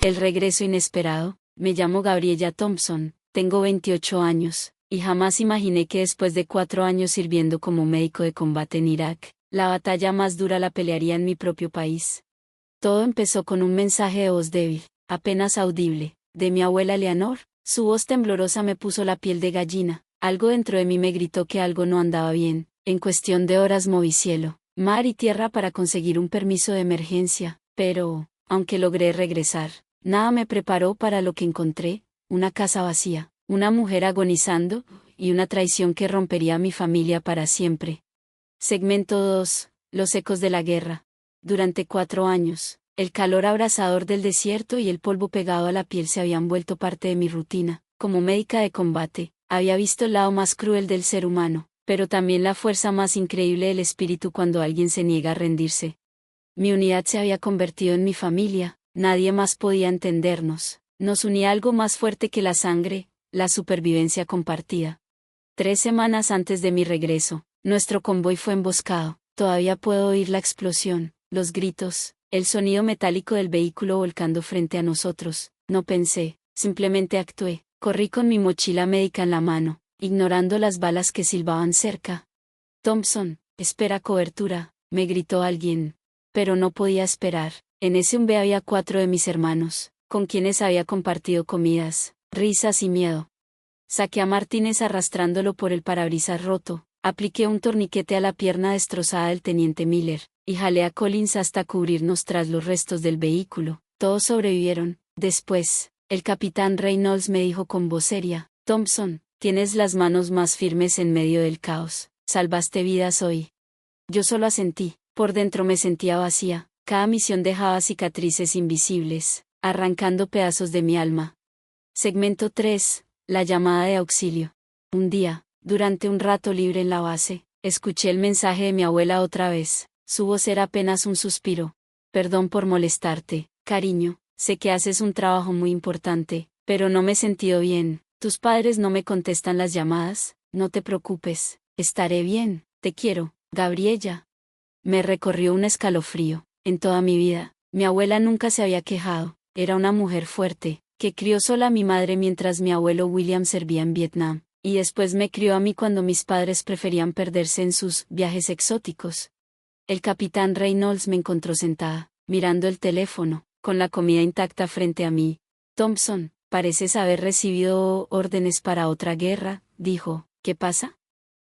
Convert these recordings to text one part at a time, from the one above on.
El regreso inesperado. Me llamo Gabriella Thompson, tengo 28 años, y jamás imaginé que después de 4 años sirviendo como médico de combate en Irak, la batalla más dura la pelearía en mi propio país. Todo empezó con un mensaje de voz débil, apenas audible, de mi abuela Leonor. Su voz temblorosa me puso la piel de gallina. Algo dentro de mí me gritó que algo no andaba bien. En cuestión de horas moví cielo, mar y tierra para conseguir un permiso de emergencia, pero, aunque logré regresar, nada me preparó para lo que encontré: una casa vacía, una mujer agonizando, y una traición que rompería a mi familia para siempre. Segmento 2. Los ecos de la guerra. Durante 4 años, el calor abrasador del desierto y el polvo pegado a la piel se habían vuelto parte de mi rutina. Como médica de combate, había visto el lado más cruel del ser humano, pero también la fuerza más increíble del espíritu cuando alguien se niega a rendirse. Mi unidad se había convertido en mi familia, nadie más podía entendernos. Nos unía algo más fuerte que la sangre, la supervivencia compartida. 3 semanas antes de mi regreso, nuestro convoy fue emboscado. Todavía puedo oír la explosión, los gritos, el sonido metálico del vehículo volcando frente a nosotros. No pensé, simplemente actué. Corrí con mi mochila médica en la mano, ignorando las balas que silbaban cerca. Thompson, espera cobertura, me gritó alguien. Pero no podía esperar. En ese umbe había 4 de mis hermanos, con quienes había compartido comidas, risas y miedo. Saqué a Martínez arrastrándolo por el parabrisas roto, apliqué un torniquete a la pierna destrozada del teniente Miller, y jalé a Collins hasta cubrirnos tras los restos del vehículo. Todos sobrevivieron. Después, el capitán Reynolds me dijo con voz seria: Thompson, tienes las manos más firmes en medio del caos, salvaste vidas hoy. Yo solo asentí, por dentro me sentía vacía. Cada misión dejaba cicatrices invisibles, arrancando pedazos de mi alma. Segmento 3. La llamada de auxilio. Un día, durante un rato libre en la base, escuché el mensaje de mi abuela otra vez. Su voz era apenas un suspiro. Perdón por molestarte, cariño, sé que haces un trabajo muy importante, pero no me he sentido bien. Tus padres no me contestan las llamadas. No te preocupes, estaré bien, te quiero, Gabriella. Me recorrió un escalofrío. En toda mi vida, mi abuela nunca se había quejado. Era una mujer fuerte, que crió sola a mi madre mientras mi abuelo William servía en Vietnam, y después me crió a mí cuando mis padres preferían perderse en sus viajes exóticos. El capitán Reynolds me encontró sentada, mirando el teléfono, con la comida intacta frente a mí. Thompson, pareces haber recibido órdenes para otra guerra, dijo. ¿Qué pasa?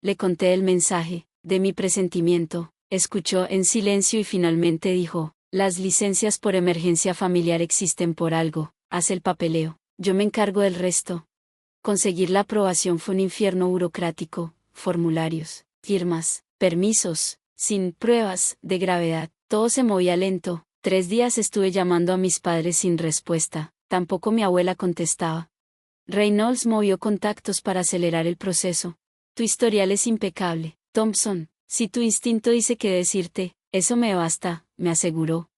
Le conté el mensaje, de mi presentimiento. Escuchó en silencio y finalmente dijo: las licencias por emergencia familiar existen por algo, haz el papeleo, yo me encargo del resto. Conseguir la aprobación fue un infierno burocrático: formularios, firmas, permisos, sin pruebas de gravedad. Todo se movía lento. 3 días estuve llamando a mis padres sin respuesta, tampoco mi abuela contestaba. Reynolds movió contactos para acelerar el proceso. Tu historial es impecable, Thompson. Si tu instinto dice qué decirte, eso me basta, me aseguró.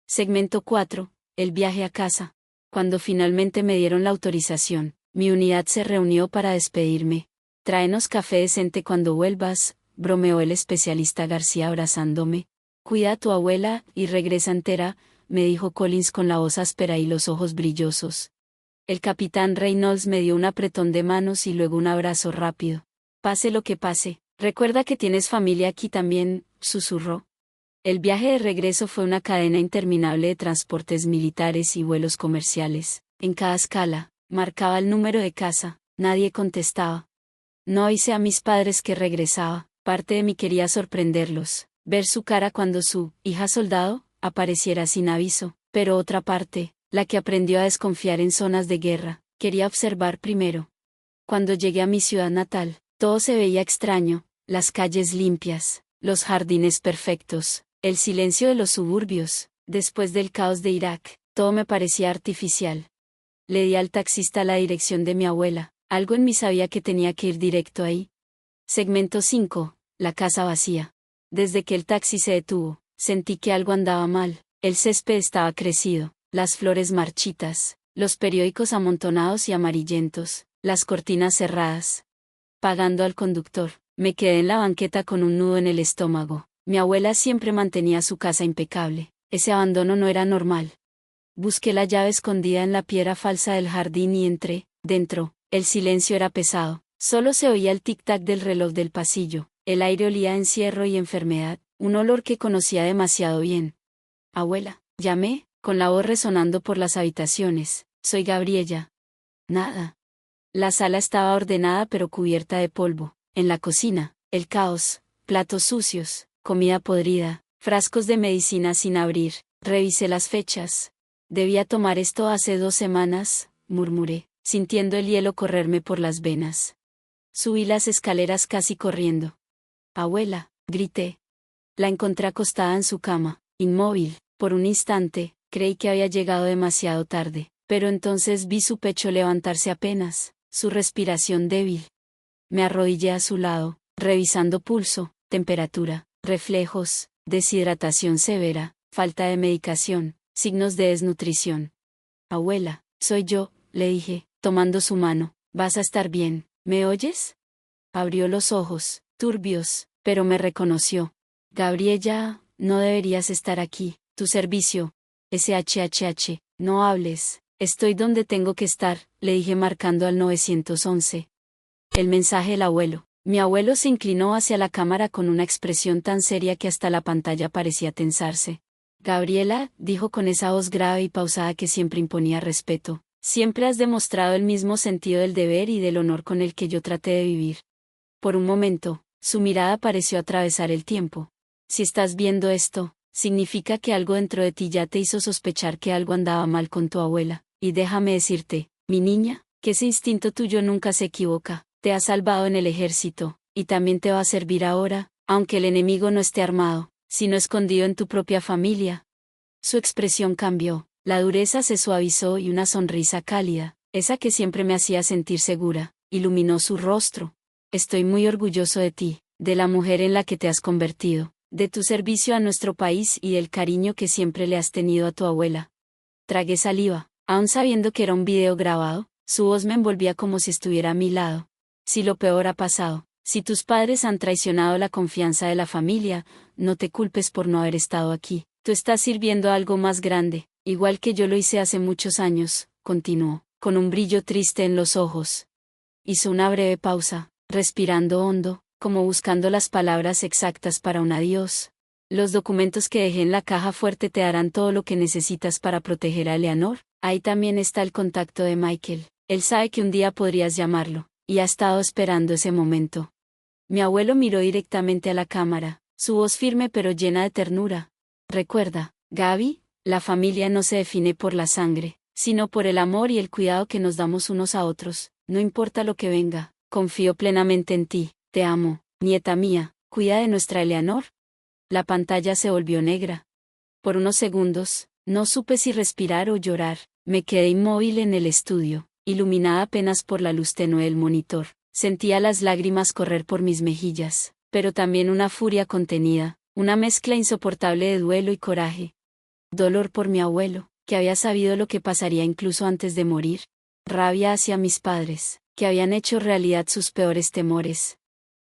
Segmento 4. El viaje a casa. Cuando finalmente me dieron la autorización, mi unidad se reunió para despedirme. Tráenos café decente cuando vuelvas, bromeó el especialista García abrazándome. Cuida a tu abuela y regresa entera, me dijo Collins con la voz áspera y los ojos brillosos. El capitán Reynolds me dio un apretón de manos y luego un abrazo rápido. Pase lo que pase. Recuerda que tienes familia aquí también, susurró. El viaje de regreso fue una cadena interminable de transportes militares y vuelos comerciales. En cada escala, marcaba el número de casa, nadie contestaba. No avisé a mis padres que regresaba. Parte de mí quería sorprenderlos, ver su cara cuando su hija soldado apareciera sin aviso, pero otra parte, la que aprendió a desconfiar en zonas de guerra, quería observar primero. Cuando llegué a mi ciudad natal, todo se veía extraño. Las calles limpias, los jardines perfectos, el silencio de los suburbios. Después del caos de Irak, todo me parecía artificial. Le di al taxista la dirección de mi abuela. Algo en mí sabía que tenía que ir directo ahí. Segmento 5. La casa vacía. Desde que el taxi se detuvo, sentí que algo andaba mal. El césped estaba crecido, las flores marchitas, los periódicos amontonados y amarillentos, las cortinas cerradas. Pagando al conductor, me quedé en la banqueta con un nudo en el estómago. Mi abuela siempre mantenía su casa impecable. Ese abandono no era normal. Busqué la llave escondida en la piedra falsa del jardín y entré. Dentro, el silencio era pesado. Solo se oía el tic-tac del reloj del pasillo. El aire olía a encierro y enfermedad, un olor que conocía demasiado bien. Abuela, llamé, con la voz resonando por las habitaciones. Soy Gabriella. Nada. La sala estaba ordenada pero cubierta de polvo. En la cocina, el caos, platos sucios, comida podrida, frascos de medicina sin abrir. Revisé las fechas. Debía tomar esto hace 2 semanas, murmuré, sintiendo el hielo correrme por las venas. Subí las escaleras casi corriendo. Abuela, grité. La encontré acostada en su cama, inmóvil. Por un instante, creí que había llegado demasiado tarde, pero entonces vi su pecho levantarse apenas, su respiración débil. Me arrodillé a su lado, revisando pulso, temperatura, reflejos, deshidratación severa, falta de medicación, signos de desnutrición. Abuela, soy yo, le dije, tomando su mano, vas a estar bien, ¿me oyes? Abrió los ojos, turbios, pero me reconoció. Gabriella, no deberías estar aquí, tu servicio. SHHH, no hables, estoy donde tengo que estar, le dije marcando al 911. El mensaje del abuelo. Mi abuelo se inclinó hacia la cámara con una expresión tan seria que hasta la pantalla parecía tensarse. Gabriela, dijo con esa voz grave y pausada que siempre imponía respeto, siempre has demostrado el mismo sentido del deber y del honor con el que yo traté de vivir. Por un momento, su mirada pareció atravesar el tiempo. Si estás viendo esto, significa que algo dentro de ti ya te hizo sospechar que algo andaba mal con tu abuela, y déjame decirte, mi niña, que ese instinto tuyo nunca se equivoca, te ha salvado en el ejército, y también te va a servir ahora, aunque el enemigo no esté armado, sino escondido en tu propia familia. Su expresión cambió, la dureza se suavizó y una sonrisa cálida, esa que siempre me hacía sentir segura, iluminó su rostro. Estoy muy orgulloso de ti, de la mujer en la que te has convertido, de tu servicio a nuestro país y del cariño que siempre le has tenido a tu abuela. Tragué saliva, aun sabiendo que era un video grabado, su voz me envolvía como si estuviera a mi lado. Si lo peor ha pasado, si tus padres han traicionado la confianza de la familia, no te culpes por no haber estado aquí, tú estás sirviendo a algo más grande, igual que yo lo hice hace muchos años, continuó, con un brillo triste en los ojos. Hizo una breve pausa, respirando hondo, como buscando las palabras exactas para un adiós. Los documentos que dejé en la caja fuerte te darán todo lo que necesitas para proteger a Eleanor. Ahí también está el contacto de Michael. Él sabe que un día podrías llamarlo, y ha estado esperando ese momento. Mi abuelo miró directamente a la cámara, su voz firme pero llena de ternura. Recuerda, Gaby, la familia no se define por la sangre, sino por el amor y el cuidado que nos damos unos a otros. No importa lo que venga, confío plenamente en ti, te amo, nieta mía, cuida de nuestra Eleanor. La pantalla se volvió negra. Por unos segundos, no supe si respirar o llorar, me quedé inmóvil en el estudio, iluminada apenas por la luz tenue del monitor. Sentía las lágrimas correr por mis mejillas, pero también una furia contenida, una mezcla insoportable de duelo y coraje. Dolor por mi abuelo, que había sabido lo que pasaría incluso antes de morir. Rabia hacia mis padres, que habían hecho realidad sus peores temores.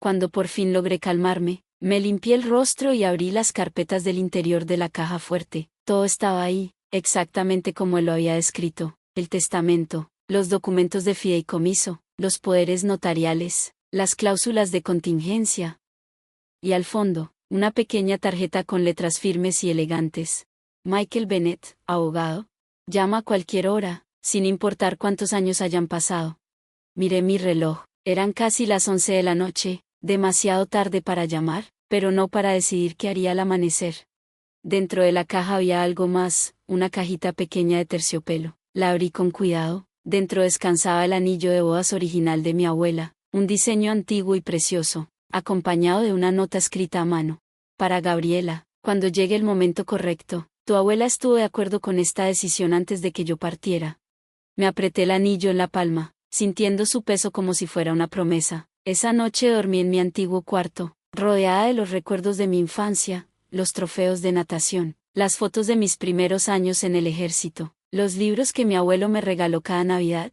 Cuando por fin logré calmarme, me limpié el rostro y abrí las carpetas del interior de la caja fuerte. Todo estaba ahí, exactamente como él lo había descrito: el testamento, los documentos de fideicomiso, los poderes notariales, las cláusulas de contingencia. Y al fondo, una pequeña tarjeta con letras firmes y elegantes. Michael Bennett, abogado. Llama a cualquier hora, sin importar cuántos años hayan pasado. Miré mi reloj, eran casi las 11 de la noche, demasiado tarde para llamar, pero no para decidir qué haría al amanecer. Dentro de la caja había algo más, una cajita pequeña de terciopelo. La abrí con cuidado. Dentro descansaba el anillo de bodas original de mi abuela, un diseño antiguo y precioso, acompañado de una nota escrita a mano. Para Gabriela, cuando llegue el momento correcto, tu abuela estuvo de acuerdo con esta decisión antes de que yo partiera. Me apreté el anillo en la palma, sintiendo su peso como si fuera una promesa. Esa noche dormí en mi antiguo cuarto, rodeada de los recuerdos de mi infancia, los trofeos de natación, las fotos de mis primeros años en el ejército, los libros que mi abuelo me regaló cada Navidad.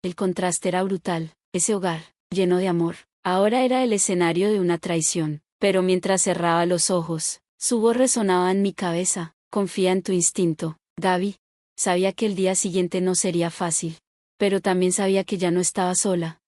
El contraste era brutal, ese hogar, lleno de amor, ahora era el escenario de una traición, pero mientras cerraba los ojos, su voz resonaba en mi cabeza: confía en tu instinto, Gaby. Sabía que el día siguiente no sería fácil. Pero también sabía que ya no estaba sola.